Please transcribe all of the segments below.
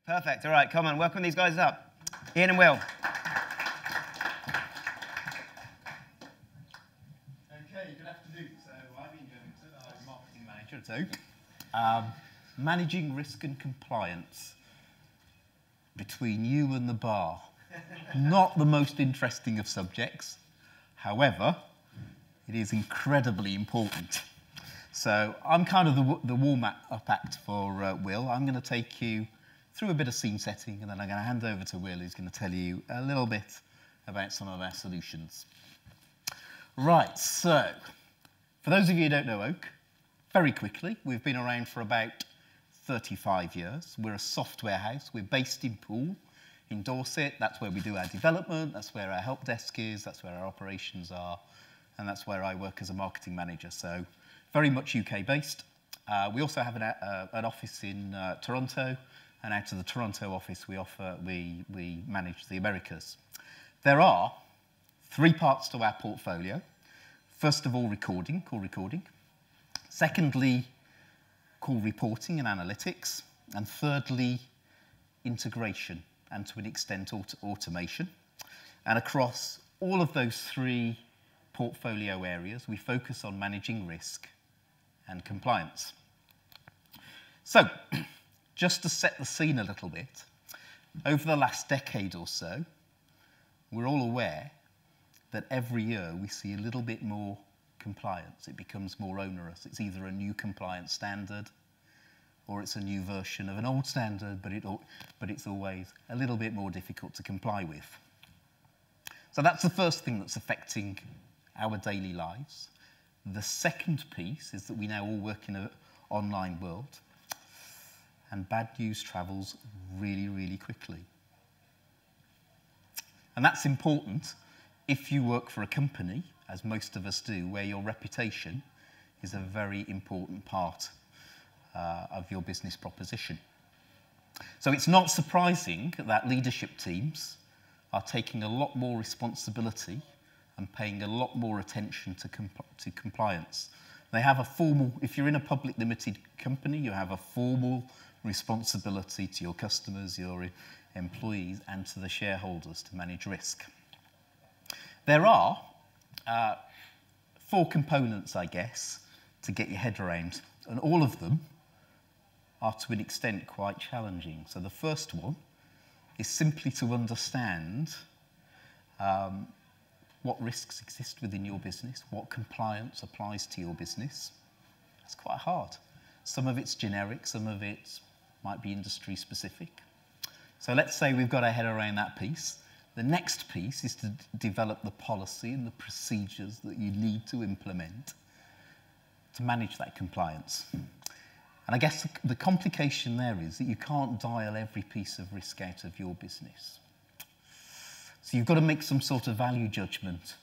Perfect. All right, come on, welcome these guys up. Ian and Will. Okay, good afternoon. So I'm Ian Bevington, I'm marketing manager at Oak. Managing risk and compliance between you and the bar. Not the most interesting of subjects. However, it is incredibly important. So I'm kind of the warm-up act for Will. I'm going to take you through a bit of scene setting, and then I'm going to hand over to Will, who's going to tell you a little bit about some of our solutions. Right, so for those of you who don't know Oak, very quickly, we've been around for about 35 years. We're a software house. We're based in Poole, in Dorset. That's where we do our development. That's where our help desk is. That's where our operations are. And that's where I work as a marketing manager. So very much UK-based. We also have an office in Toronto. And out of the Toronto office, we manage the Americas. There are 3 parts to our portfolio. First of all, call recording. Secondly, call reporting and analytics. And thirdly, integration, and to an extent, automation. And across all of those 3 portfolio areas, we focus on managing risk and compliance. So, just to set the scene a little bit, over the last decade or so, we're all aware that every year we see a little bit more compliance. It becomes more onerous. It's either a new compliance standard or it's a new version of an old standard, but it's always a little bit more difficult to comply with. So that's the first thing that's affecting our daily lives. The second piece is that we now all work in an online world, and bad news travels really, really quickly. And that's important if you work for a company, as most of us do, where your reputation is a very important part of your business proposition. So it's not surprising that leadership teams are taking a lot more responsibility and paying a lot more attention to compliance. They have a formal, if you're in a public limited company, you have a formal responsibility to your customers, your employees, and to the shareholders to manage risk. There are 4 components, I guess, to get your head around, and all of them are to an extent quite challenging. So the first one is simply to understand what risks exist within your business, what compliance applies to your business. It's quite hard. Some of it's generic, some of it might be industry specific. So let's say we've got our head around that piece. The next piece is to develop the policy and the procedures that you need to implement to manage that compliance. And I guess the complication there is that you can't dial every piece of risk out of your business. So you've got to make some sort of value judgment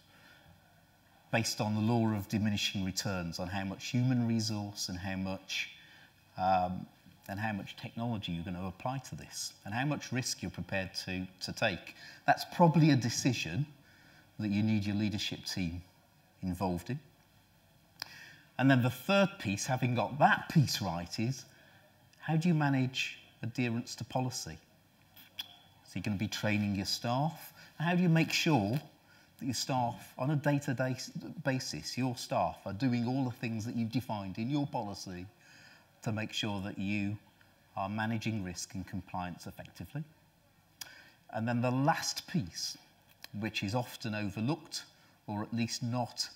based on the law of diminishing returns, on how much human resource and how much technology you're going to apply to this, and how much risk you're prepared to take. That's probably a decision that you need your leadership team involved in. And then the third piece, having got that piece right, is how do you manage adherence to policy? So you're going to be training your staff. How do you make sure that your staff, on a day-to-day basis, your staff are doing all the things that you've defined in your policy to make sure that you are managing risk and compliance effectively? And then the last piece, which is often overlooked, or at least not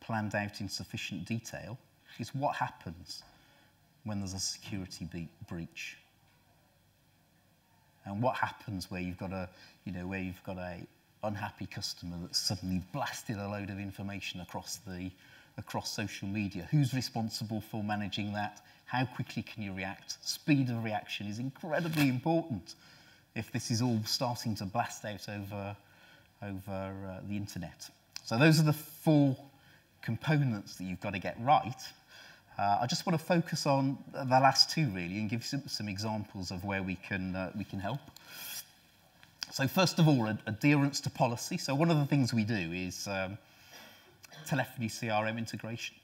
planned out in sufficient detail, is what happens when there's a security breach. And what happens where you've got a unhappy customer that's suddenly blasted a load of information across social media? Who's responsible for managing that? How quickly can you react? Speed of reaction is incredibly important if this is all starting to blast out over the internet. So those are the 4 components that you've got to get right. I just want to focus on the last 2 really, and give some examples of where we can help. So first of all, adherence to policy. So one of the things we do is telephony CRM integration.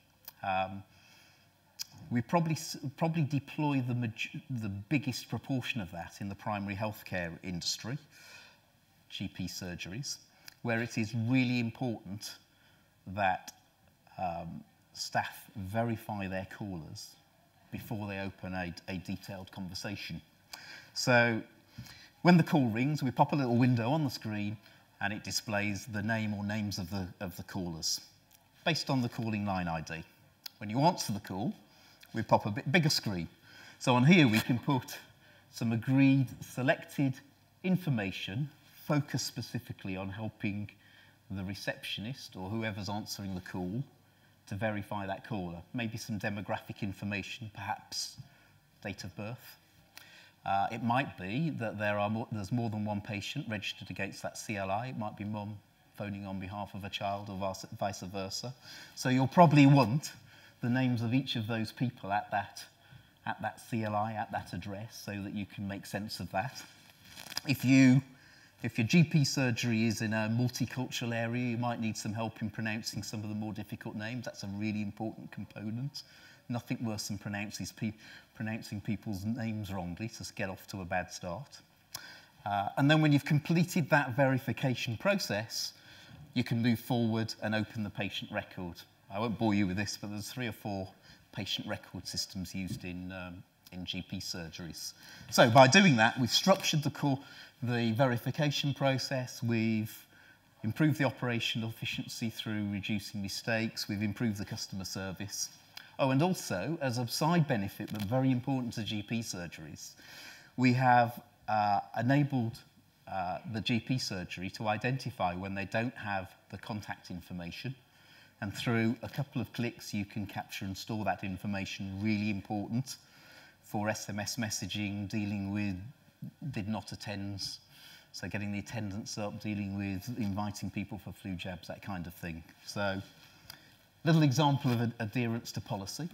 We probably deploy the biggest proportion of that in the primary healthcare industry, GP surgeries, where it is really important that staff verify their callers before they open a detailed conversation. So when the call rings, we pop a little window on the screen and it displays the name or names of the callers based on the calling line ID. When you answer the call, we pop a bit bigger screen. So on here we can put some agreed selected information focused specifically on helping the receptionist or whoever's answering the call to verify that caller. Maybe some demographic information, perhaps date of birth. It might be that there's more than one patient registered against that CLI. It might be mum phoning on behalf of a child or vice versa. So you'll probably want the names of each of those people at that CLI, at that address, so that you can make sense of that. If your GP surgery is in a multicultural area, you might need some help in pronouncing some of the more difficult names. That's a really important component. Nothing worse than pronouncing people's names wrongly to get off to a bad start. And then when you've completed that verification process, you can move forward and open the patient record. I won't bore you with this, but there's 3 or 4 patient record systems used in GP surgeries. So by doing that, we've structured the verification process, we've improved the operational efficiency through reducing mistakes, we've improved the customer service. Oh, and also, as a side benefit, but very important to GP surgeries, we have enabled the GP surgery to identify when they don't have the contact information. And through a couple of clicks, you can capture and store that information, really important for SMS messaging, dealing with did not attends, so getting the attendance up, dealing with inviting people for flu jabs, that kind of thing. So, little example of adherence to policy.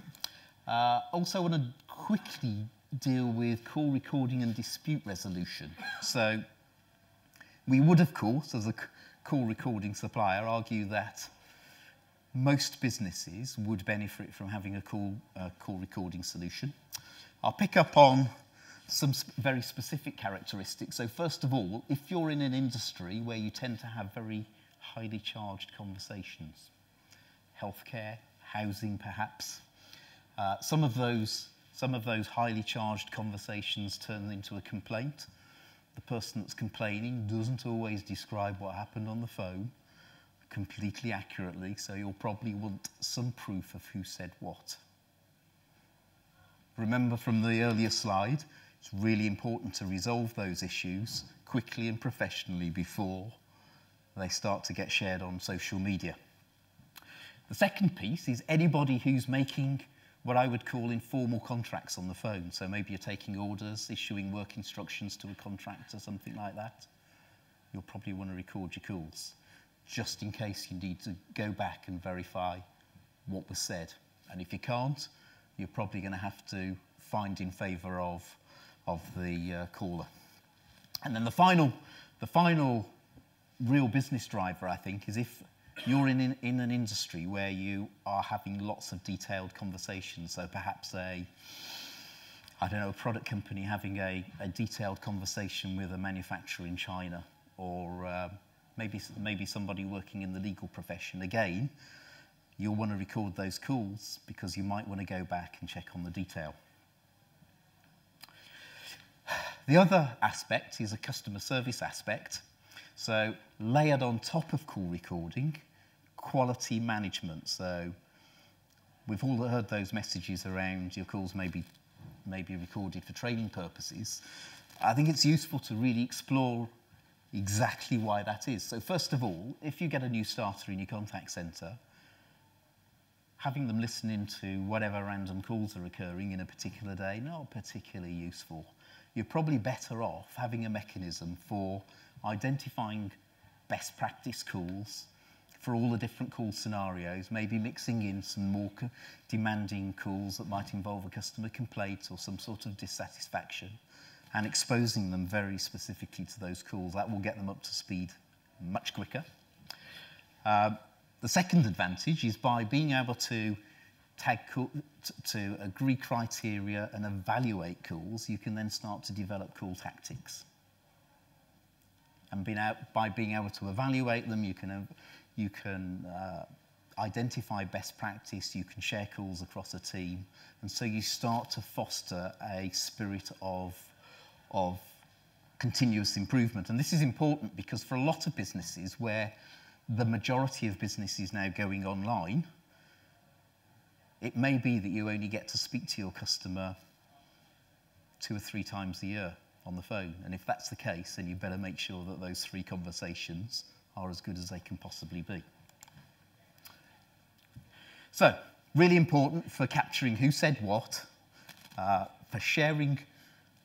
Also want to quickly deal with call recording and dispute resolution. So, we would, of course, as a call recording supplier, argue that most businesses would benefit from having a call recording solution. I'll pick up on some very specific characteristics. So first of all, if you're in an industry where you tend to have very highly charged conversations, healthcare, housing perhaps, some of those highly charged conversations turn into a complaint. The person that's complaining doesn't always describe what happened on the phone completely accurately, so you'll probably want some proof of who said what. Remember from the earlier slide, it's really important to resolve those issues quickly and professionally before they start to get shared on social media. The second piece is anybody who's making what I would call informal contracts on the phone. So maybe you're taking orders, issuing work instructions to a contractor, something like that. You'll probably want to record your calls, just in case you need to go back and verify what was said. And if you can't, you're probably going to have to find in favour of the caller. And then the final real business driver, I think, is if you're in an industry where you are having lots of detailed conversations. So perhaps a product company having a detailed conversation with a manufacturer in China, or maybe somebody working in the legal profession. Again, you'll want to record those calls because you might want to go back and check on the detail. The other aspect is a customer service aspect. So layered on top of call recording, quality management. So we've all heard those messages around your calls may be recorded for training purposes. I think it's useful to really explore exactly why that is. So first of all, if you get a new starter in your contact centre, having them listen into whatever random calls are occurring in a particular day, not particularly useful. You're probably better off having a mechanism for identifying best practice calls for all the different call scenarios, maybe mixing in some more demanding calls that might involve a customer complaint or some sort of dissatisfaction, and exposing them very specifically to those calls. That will get them up to speed much quicker. The second advantage is by being able to to agree criteria and evaluate calls, you can then start to develop call tactics. And by being able to evaluate them, you can identify best practice, you can share calls across a team, and so you start to foster a spirit of continuous improvement. And this is important because for a lot of businesses where the majority of business is now going online, it may be that you only get to speak to your customer 2 or 3 times a year on the phone. And if that's the case, then you better make sure that those 3 conversations are as good as they can possibly be. So, really important for capturing who said what, for sharing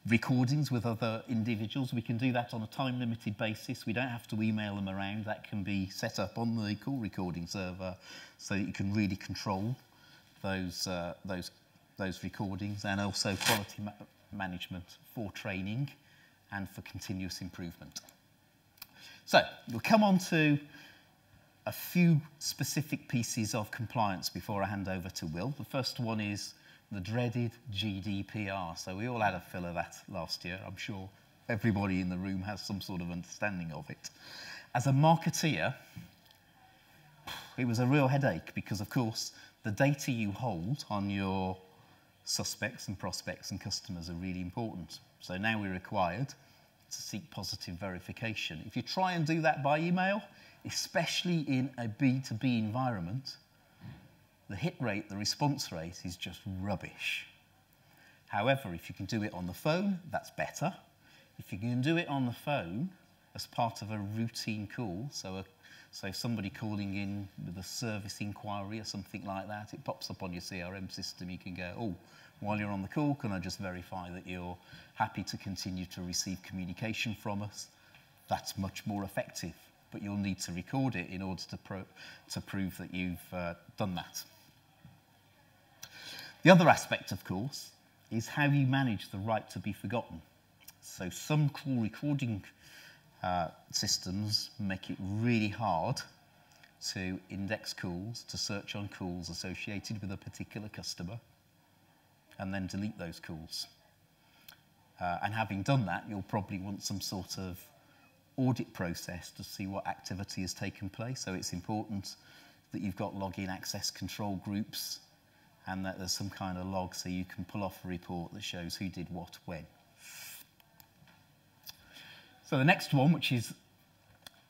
recordings with other individuals. We can do that on a time-limited basis. We don't have to email them around. That can be set up on the call recording server so that you can really control those recordings, and also quality management for training and for continuous improvement. So, we'll come on to a few specific pieces of compliance before I hand over to Will. The first one is the dreaded GDPR. So we all had a fill of that last year. I'm sure everybody in the room has some sort of understanding of it. As a marketeer, it was a real headache because, of course, the data you hold on your suspects and prospects and customers are really important. So now we're required to seek positive verification. If you try and do that by email, especially in a B2B environment, the hit rate, the response rate is just rubbish. However, if you can do it on the phone, that's better. If you can do it on the phone as part of a routine call, so somebody calling in with a service inquiry or something like that, it pops up on your CRM system, you can go, oh, while you're on the call, can I just verify that you're happy to continue to receive communication from us? That's much more effective, but you'll need to record it in order to prove that you've done that. The other aspect, of course, is how you manage the right to be forgotten. So some call recording systems make it really hard to index calls, to search on calls associated with a particular customer, and then delete those calls. And having done that, you'll probably want some sort of audit process to see what activity has taken place. So it's important that you've got login access control groups and that there's some kind of log so you can pull off a report that shows who did what when. So the next one, which is,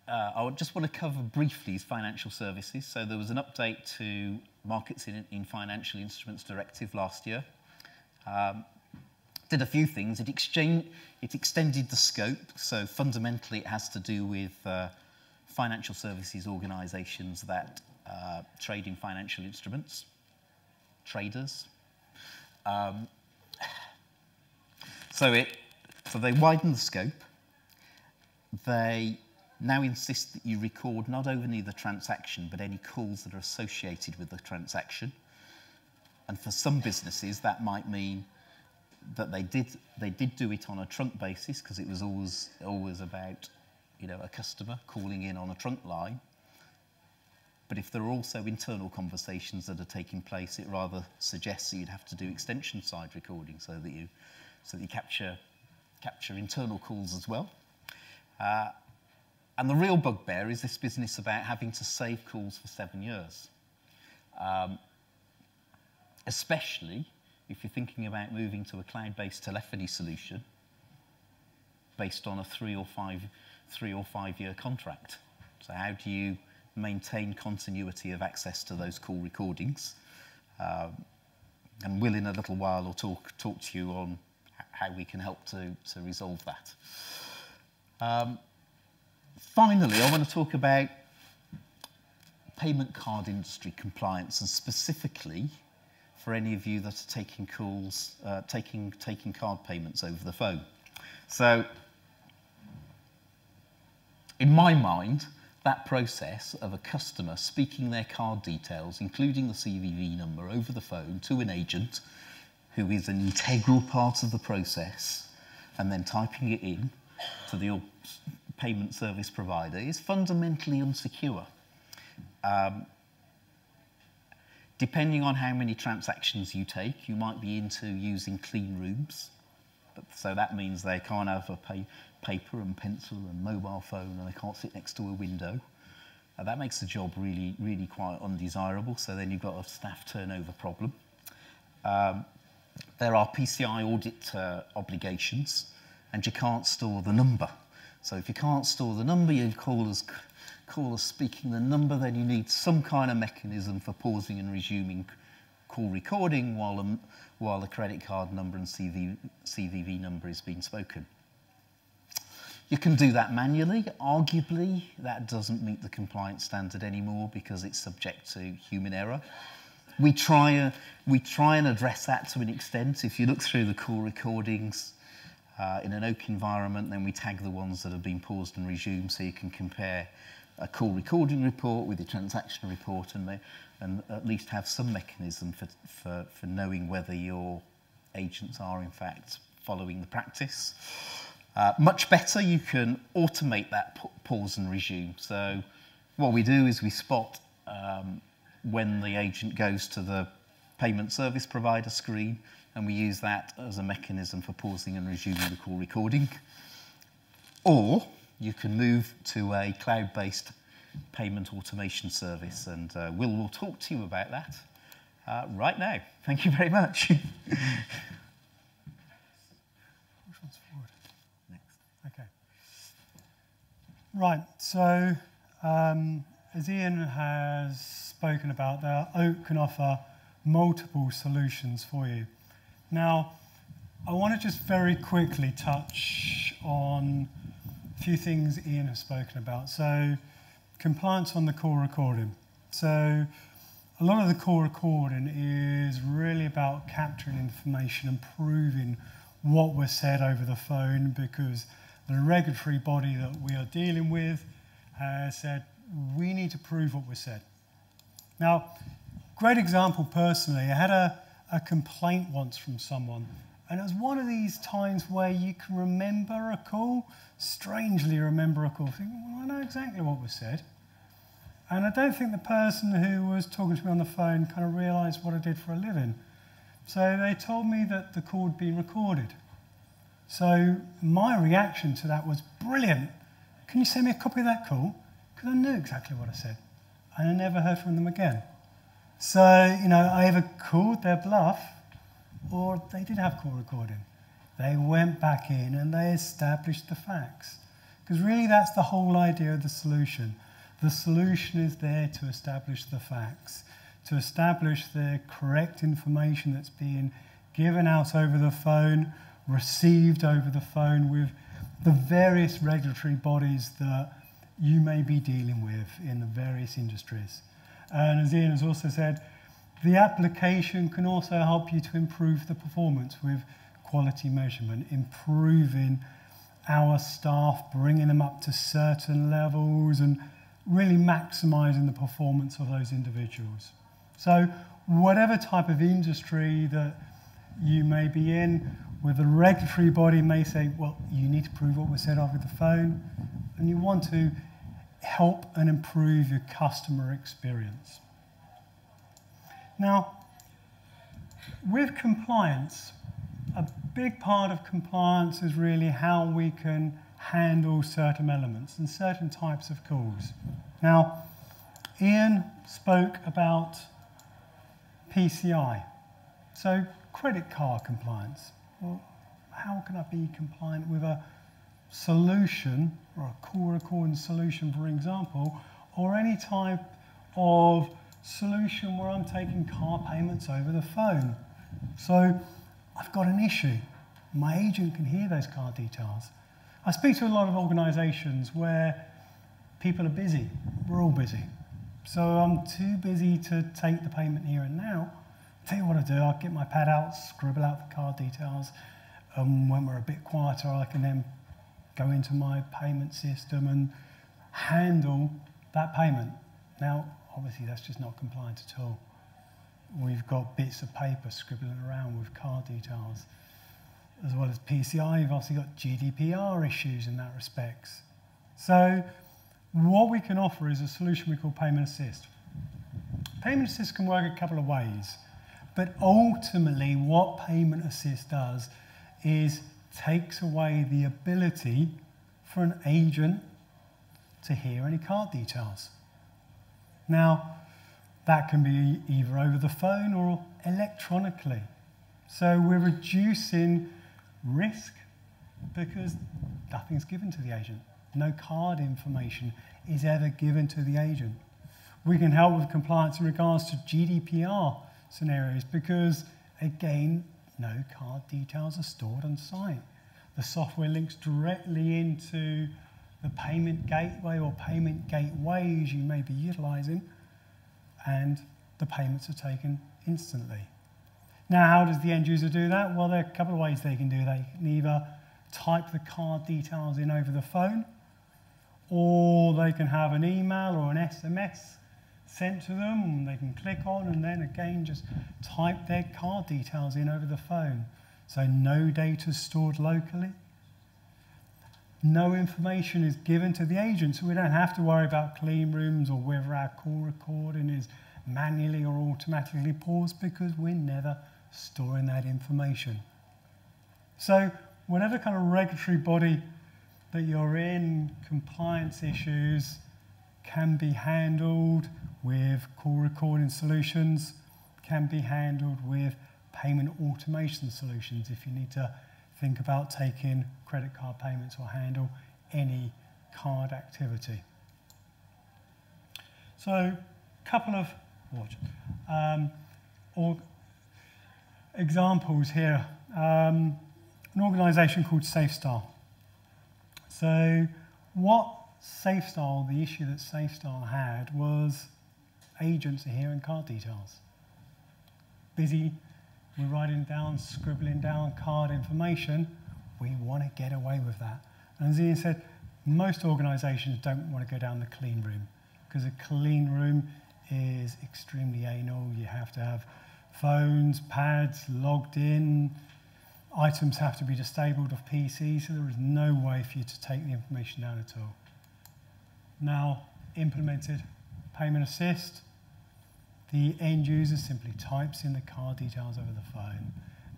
I just want to cover briefly, is financial services. So there was an update to Markets in Financial Instruments Directive last year. Did a few things. It extended the scope, so fundamentally it has to do with financial services organisations that trade in financial instruments, traders. So they widened the scope. They now insist that you record not only the transaction, but any calls that are associated with the transaction. And for some businesses, that might mean that they did do it on a trunk basis because it was always about, a customer calling in on a trunk line. But if there are also internal conversations that are taking place, it rather suggests that you'd have to do extension side recording so that you capture internal calls as well. And the real bugbear is this business about having to save calls for 7 years. Especially if you're thinking about moving to a cloud-based telephony solution based on a 3 or 5 year contract. So how do you maintain continuity of access to those call recordings? And Will, in a little while, will talk to you on how we can help to resolve that. Finally, I want to talk about payment card industry compliance, and specifically for any of you that are taking calls, taking card payments over the phone. So, in my mind, that process of a customer speaking their card details, including the CVV number, over the phone to an agent who is an integral part of the process, and then typing it in to the payment service provider, is fundamentally unsecure. Depending on how many transactions you take, you might be into using clean rooms. So that means they can't have a paper and pencil and mobile phone, and they can't sit next to a window. That makes the job really, really quite undesirable. So then you've got a staff turnover problem. There are PCI audit obligations, and you can't store the number. So if you can't store the number, you call us speaking the number, then you need some kind of mechanism for pausing and resuming call recording while the credit card number and CVV number is being spoken. You can do that manually. Arguably, that doesn't meet the compliance standard anymore because it's subject to human error. We try and address that to an extent. If you look through the call recordings in an oak environment, then we tag the ones that have been paused and resumed so you can compare a call recording report with a transaction report and at least have some mechanism for knowing whether your agents are in fact following the practice. Much better, you can automate that pause and resume. So what we do is we spot when the agent goes to the payment service provider screen, and we use that as a mechanism for pausing and resuming the call recording. Or you can move to a cloud-based payment automation service, and Will will talk to you about that right now. Thank you very much. Which one's forward? Next. Okay. Right, so as Ian has spoken about, Oak can offer multiple solutions for you. Now, I want to just very quickly touch on a few things Ian has spoken about. So, compliance on the call recording. So, a lot of the call recording is really about capturing information and proving what was said over the phone, because the regulatory body that we are dealing with has said we need to prove what was said. Now, great example personally, I had a complaint once from someone, and it was one of these times where you can remember a call, strangely remember a call, thinking, well, I know exactly what was said. And I don't think the person who was talking to me on the phone kind of realised what I did for a living. So they told me that the call had been recorded. So my reaction to that was, brilliant, can you send me a copy of that call? Because I knew exactly what I said. And I never heard from them again. So, I either called their bluff or they did have call recording. They went back in and they established the facts. Because really that's the whole idea of the solution. The solution is there to establish the facts, to establish the correct information that's being given out over the phone, received over the phone with the various regulatory bodies that you may be dealing with in the various industries. And as Ian has also said, the application can also help you to improve the performance with quality measurement, improving our staff, bringing them up to certain levels and really maximising the performance of those individuals. So whatever type of industry that you may be in, where the regulatory body may say, well, you need to prove what was said over the phone, and you want to help and improve your customer experience. Now, with compliance, a big part of compliance is really how we can handle certain elements and certain types of calls. Now, Ian spoke about PCI, so credit card compliance. Well, how can I be compliant with a solution or a call recording solution, for example, or any type of solution where I'm taking car payments over the phone? So I've got an issue. My agent can hear those card details. I speak to a lot of organisations where people are busy. We're all busy. So I'm too busy to take the payment here and now. Tell you what I do, I'll get my pad out, scribble out the card details. When we're a bit quieter, I can then go into my payment system and handle that payment. Now, obviously, that's just not compliant at all. We've got bits of paper scribbling around with card details. As well as PCI, you've also got GDPR issues in that respect. So what we can offer is a solution we call Payment Assist. Payment assist can work a couple of ways, but ultimately what payment assist does is takes away the ability for an agent to hear any card details. Now, that can be either over the phone or electronically. So we're reducing risk because nothing's given to the agent. No card information is ever given to the agent. We can help with compliance in regards to GDPR scenarios because, again, no card details are stored on site. The software links directly into the payment gateway or payment gateways you may be utilizing, and the payments are taken instantly. Now, how does the end user do that? Well, there are a couple of ways they can do that. You can either type the card details in over the phone, or they can have an email or an SMS sent to them, and they can click on and then again just type their card details in over the phone. So no data stored locally. No information is given to the agent, so we don't have to worry about clean rooms or whether our call recording is manually or automatically paused because we're never storing that information. So whatever kind of regulatory body that you're in, compliance issues can be handled with call recording solutions, can be handled with payment automation solutions if you need to think about taking credit card payments or handle any card activity. So a couple of examples here. An organisation called SafeStar. So what SafeStar, the issue that SafeStar had was agents are hearing card details. Busy, we're writing down, scribbling down card information. We want to get away with that. And as Ian said, most organisations don't want to go down the clean room because a clean room is extremely anal. You have to have phones, pads, logged in. Items have to be disabled off PC, so there is no way for you to take the information down at all. Now, implemented payment assist. The end user simply types in the card details over the phone.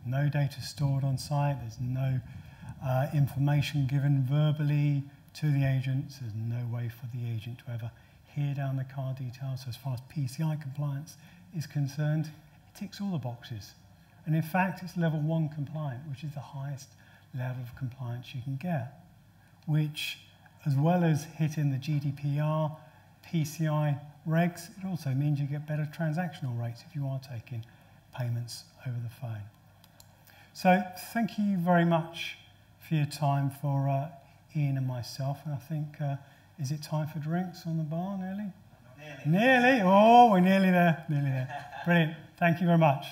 No data stored on site. There's no information given verbally to the agents. There's no way for the agent to ever hear down the card details. So as far as PCI compliance is concerned, it ticks all the boxes. And in fact, it's level 1 compliant, which is the highest level of compliance you can get, which, as well as hitting the GDPR, PCI regs, it also means you get better transactional rates if you are taking payments over the phone. So thank you very much for your time for Ian and myself. And I think, is it time for drinks on the bar, nearly? Nearly. Oh, we're nearly there, nearly there. Brilliant. Thank you very much.